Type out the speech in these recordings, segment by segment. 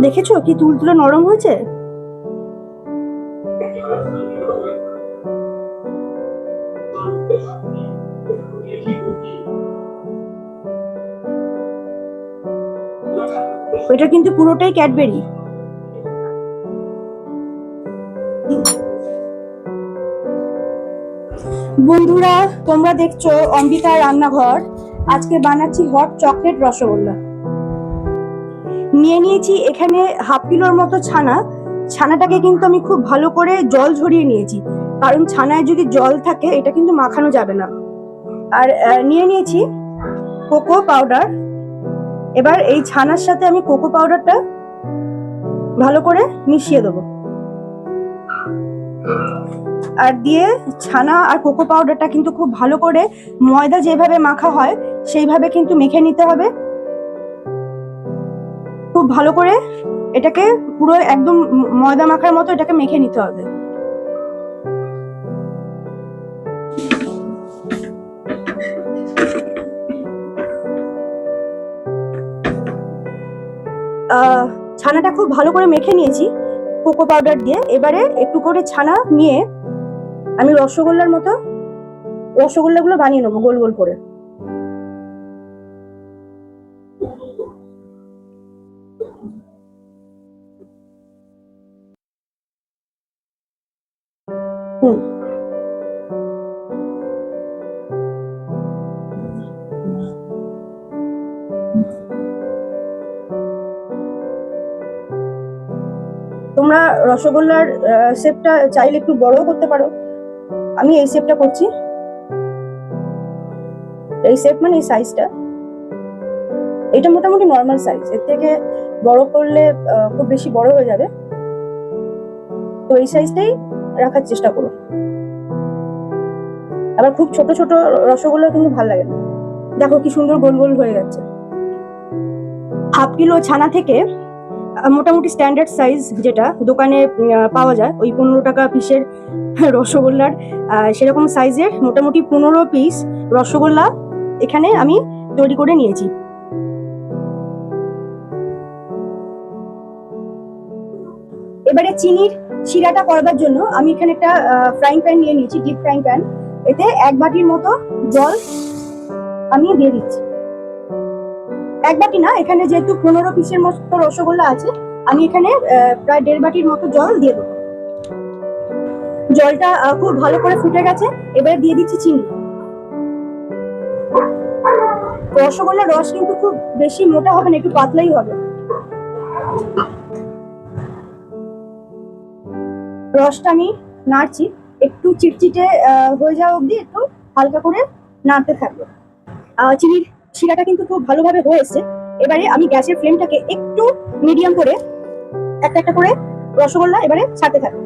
দেখেছো কি তুলতুলে নরম হয়েছে। এটা কিন্তু পুরোটাই ক্যাডবেরি। বন্ধুরা, তোমরা দেখছো অম্বিকার রান্নাঘর। আজকে বানাচ্ছি হট চকলেট রসগোল্লা। নিয়ে নিয়েছি এখানে হাফ কিলোর মতো ছানা। ছানাটাকে কিন্তু আমি খুব ভালো করে জল ঝরিয়ে নিয়েছি, কারণ ছানায় যদি জল থাকে এটা কিন্তু মাখানো যাবে না। আর নিয়ে নিয়েছি কোকো পাউডার। এবার এই ছানার সাথে আমি কোকো পাউডারটা ভালো করে মিশিয়ে দেবো। আর দিয়ে ছানা আর কোকো পাউডারটা কিন্তু খুব ভালো করে ময়দা যেভাবে মাখা হয় সেইভাবে কিন্তু মেখে নিতে হবে। খুব ভালো করে এটাকে পুরো একদম ময়দা মাখার মতো এটাকে মেখে নিতে হবে। ছানাটা খুব ভালো করে মেখে নিয়েছি কোকো পাউডার দিয়ে। এবারে একটু করে ছানা নিয়ে আমি রসগোল্লাগুলো বানিয়ে নেবো গোল গোল করে। হুম, তোমরা রসগোল্লার শেপটা চাইলে একটু বড়ও করতে পারো। আমি এই শেপটা করছি। এই শেপ মানে এই সাইজটা, এটা মোটামুটি নর্মাল সাইজ। এর থেকে বড় করলে খুব বেশি বড় হয়ে যাবে, তো এই সাইজটাই রাখার চেষ্টা করো। আবার খুব ছোট ছোট রসগোল্লা কিন্তু ভালো লাগে না। দেখো কি সুন্দর গোল গোল হয়ে যাচ্ছে। হাফ কিলো ছানা থেকে মোটামুটি স্ট্যান্ডার্ড সাইজ যেটা দোকানে পাওয়া যায়, ওই 15 টাকা পিসের রসগোল্লার সেরকম সাইজের মোটামুটি 15 পিস রসগোল্লা এখানে আমি তৈরি করে নিয়েছি। এবারে চিনির শিরাটা করবার জন্য আমি এখানে একটা ফ্রাইং প্যান নিয়ে নিয়েছি, ডিপ ফ্রাইং প্যান। এতে 1 বাটির মতো জল আমি দিয়ে দিচ্ছি। 1 বাটি না, এখানে যেহেতু 15 পিসের মতো রসগোল্লা আছে, আমি এখানে প্রায় 1.5 বাটির মতো জল দিয়ে দেবো। জলটা খুব ভালো করে ফুটে গেছে। এবারে দিয়ে দিচ্ছি চিনি। রসগোল্লার রস কিন্তু খুব বেশি মোটা হবে না, একটু পাতলাই হবে। রসটা আমি নাড়ছি, একটু চিটচিটে হয়ে যাওয়া অবধি একটু হালকা করে নাড়তে থাকবো। চিনির শিরাটা কিন্তু খুব ভালোভাবে হয়ে এসছে। এবারে আমি গ্যাসের ফ্লেমটাকে একটু মিডিয়াম করে একটা একটা করে রসগোল্লা এবারে ছাড়তে থাকবো।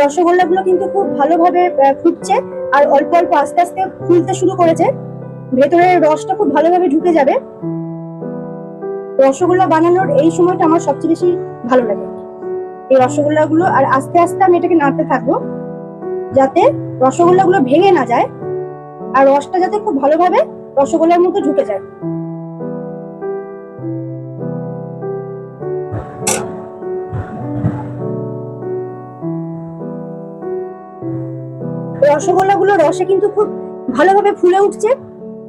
রসগোল্লাগুলো কিন্তু খুব ভালোভাবে ফুটছে, আর অল্প অল্প আস্তে আস্তে ফুলতে শুরু করেছে। ভেতরে রসটা খুব ভালোভাবে ঢুকে যাবে। রসগোল্লা বানানোর এই সময়টা আমার সবচেয়ে বেশি ভালো লাগে, এই রসগোল্লাগুলো। আর আস্তে আস্তে আমি এটাকে নাড়তে থাকবো যাতে রসগোল্লাগুলো ভেঙে না যায়, আর রসটা যাতে খুব ভালোভাবে রসগোল্লার মধ্যে ঢুকে যায়। রসগোল্লাগুলো রসে কিন্তু খুব ভালোভাবে ফুলে উঠছে,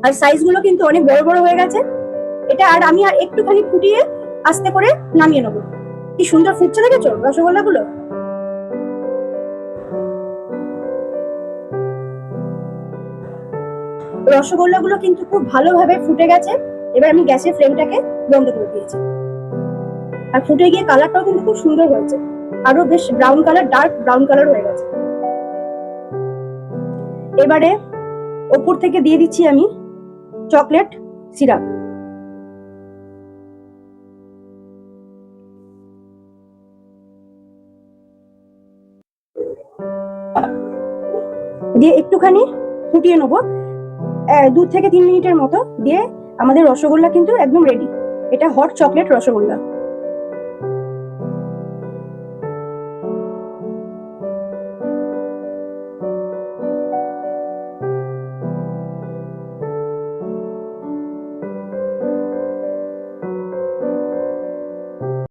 আর সাইজগুলো কিন্তু অনেক বড় বড় হয়ে গেছে। এটা আর আমি আর একটুখানি ফুটিয়ে আস্তে করে নামিয়ে নেবো। কি সুন্দর ফুটছে দেখেছো রসগোল্লাগুলো। রসগোল্লাগুলো কিন্তু খুব ভালোভাবে ফুটে গেছে। এবার আমি গ্যাসের ফ্লেমটাকে বন্ধ করে দিয়েছি। আর ফুটে গিয়ে কালারটাও কিন্তু খুব সুন্দর হয়েছে, আরো বেশ brown colour, dark brown colour হয়ে গেছে। এবারে ওপর থেকে দিয়ে দিচ্ছি আমি চকলেট সিরাপ। দিয়ে একটুখানি ফুটিয়ে নেবো, 2 থেকে 3 মিনিটের মতো। দিয়ে আমাদের রসগোল্লা কিন্তু একদম রেডি। এটা হট চকলেট রসগোল্লা।